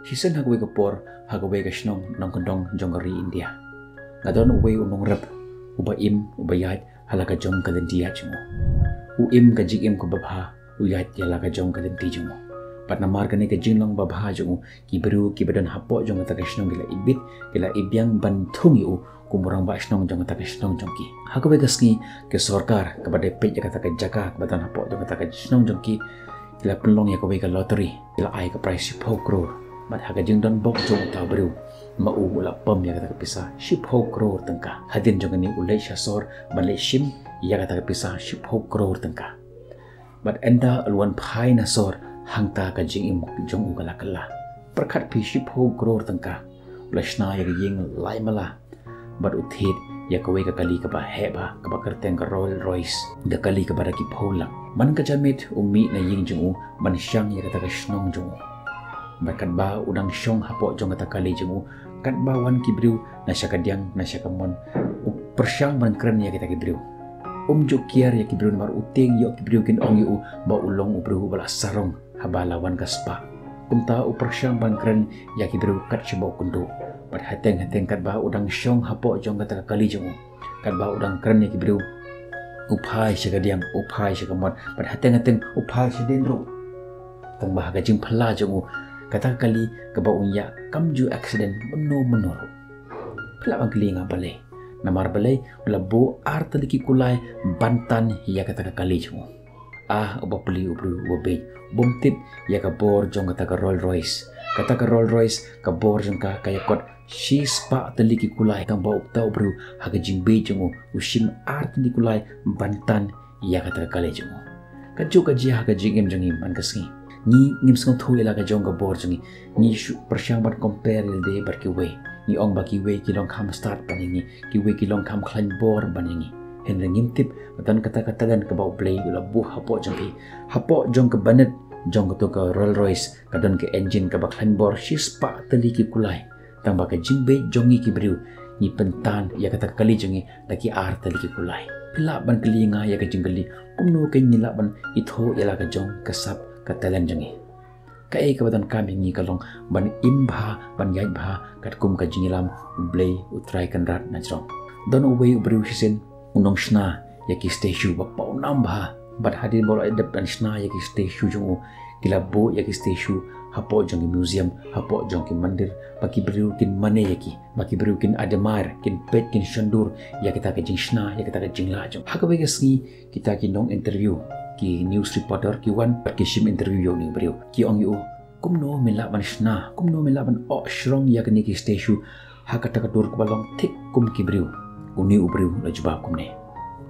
Hisen hagwe kapor hagwe ka shnong nong kondong jongari India. Ngadon uwe unong rap uba im uba yat halaka jong ka dia jungo. Uim ka jigim ko babha uyat yala ka jong ka di jungo. Pat namar kani ka jinglong babha jungo kiberu kibadon hapo jong ka shnong gila ibit gila ibyang bantung yu kumurang ba shnong jong ka shnong jongki. Hagwe gasngi ke sorkar kepada pej kata ka jaka kebadan hapo jong ka shnong jongki gila penlong ya ka ka lottery gila ai ka price 10 crore. Mat haga jing don bok jong ta bru ma u ula pam ya kata pisah 10 crore tengka hadin jong ni ulai syasor balai shim ya kata pisah 10 crore tengka. But enda alwan phai na sor hangta ka jing im jong u kala kala perkat pi 10 crore tengka ulashna ya ying lai mala. But uthid ya kawe ka kali ka ba heba ka ba kerteng ka Rolls Royce da kali ka ba ki pholang man ka jamit umi na ying jong u man syang ya kata ka shnong jong Bakat ba udang syong hapo jong kata kali jemu kat ba wan kibriu na syakadiang na syakamon persyang ban keren ya kita kibriu jokiar ya kibriu mar uting yo kibriu kin ong yu ba ulong ubru bala sarong habalawan kaspa kumta persyang ban keren ya kibriu kat syabo kundu bat hateng kat ba udang syong hapo jong kata kali jemu kat ba udang keren ya kibriu upai syakadiang upai syakamon bat hateng upai syadendro tang bah gajing phala jemu kata kali keba unya kamju accident menuru pula bangkeli ngabale namar balai labo artaliki kulai bantan ya kata kali jemu uba peli ubru ube bomtip ya ka bor jong kata ka Rolls Royce kata ka Rolls Royce ka bor jong ka kaya kot shi spa taliki kulai kang ba ukta ubru haga jingbe jemu ushim artaliki kulai bantan ya kata kali jemu kaju kaji haga jingem jengim an kasngi ni ngim song thu ila ka jong ka bor jungi ni persyang ban compare de bar ki we ni ong ba ki we ki long kam start paningi ki we ki long kam klan bor baningi hen ngim tip matan kata dan ka ba play ula bu hapo jong ka banet jong ka to ka Rolls Royce kadon ke engine ka ba klan bor shispa tali ki kulai tang ba ka jingbe jongi ki briu ni pentan ya kata kali jungi laki ar tali ki kulai pila ban kelinga ya ka jinggali kumno ke nila ban itho ila ka jong kasap katalan jangi kai kabadan kami ngi kalong ban imba ban yai bha kat kum ka jingilam ublei utrai kan rat na jong don uwe ubru hisen unong shna yaki statue ba pau namba bat hadin bol adap dan shna yaki statue jong kila bo yaki statue hapo jong museum hapo jong ki mandir baki bru kin mane yaki baki bru kin admire kin pet kin shandur ya kita ka jing shna ya kita ka jingla jong hakabe gasngi kita ki nong interview ki news reporter ki wan ki shim interview yo ni brio ki ong yu kumno melaban shna kumno melaban shrong ya kini ki statue hakata ka dur ko balong thik kum ki brio uni ubrio la jba kumne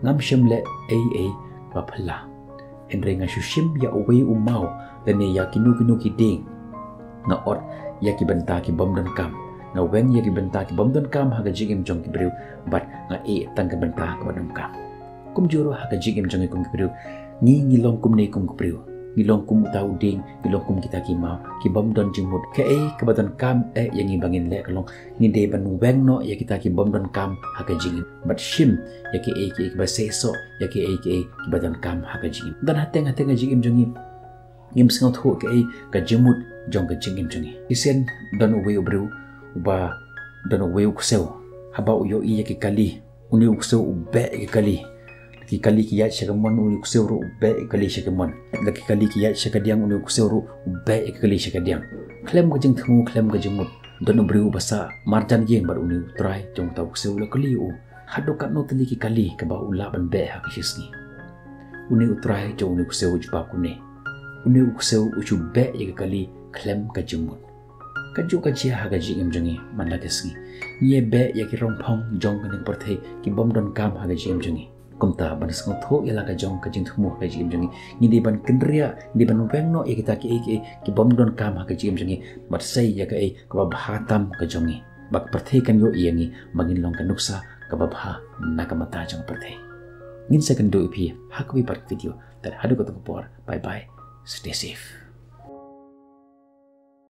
ngam shim le aa ba phla henre nga shim ya away umau dane ya kinu ki ding na ot ya ki banta ki bom dan kam na weng ya ki banta ki bom dan kam haga jigim jong ki brio bat nga tang ka banta ka badam kam kum juro haga jigim jong ki brio ni ngilong kum nei kum kupriu ngilong kum tau ding ngilong kum kita ki mau ki bom don jingmut ke kebadan kam yang ngibangin le kalong ni de ban weng no ya kita ki bom don kam haka jingin but shim ya ki ba seso ya ki badan kam haka jingin dan hateng jingim jongi ngim singot ho ke ka jimut jong ka jingim jongi isen don uwe ubru uba don uwe ukseu haba uyo ya ki kali uni ukseu ube ki kali ki kali ki yat shakamon uni kusewru ube kali shakamon laki kali ki yat shakadiang uni kusewru ube kali shakadiang klem ka jing thumu klem ka jingmut don ubri basa marjan yeng bar uni try jong tau kusew la kali u hado kat no tali ki kali ka ba ula ban be ha kisni uni utrai jong uni kusew jba kune uni kusew uchu be kali klem ka jingmut kaju ka chia ha ga jingem jongi man la kisni nie be ya ki rompong jong ka ning porthei ki bom don kam ha ga jingem jongi kumta ban sngot ho ila ka jong ka jing thumu ka jing jongi ni di ban kendria di ban weng no ya kita ki bom don kam ha ka jing jongi bat sai ya ka ka bhatam ka jongi bak perthei kan yo iangi mangin long ka nuksa ka babha nakamata jong perthei ngin second do ipi hakwi part video that hadu ko to por bye bye stay safe.